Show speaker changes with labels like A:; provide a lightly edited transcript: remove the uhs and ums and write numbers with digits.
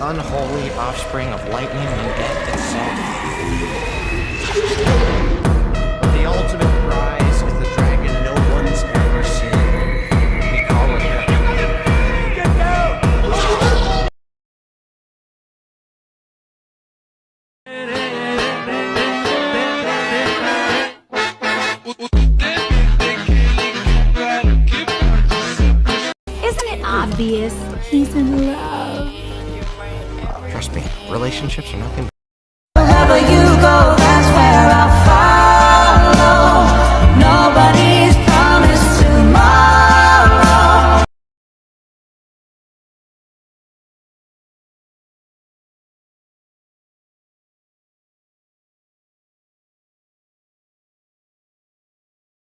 A: unholy offspring of lightning and death itself. The ultimate prize is the dragon no one's ever seen. We call it the... Get down!
B: Isn't it obvious? He's in love.
A: Trust me, relationships are nothing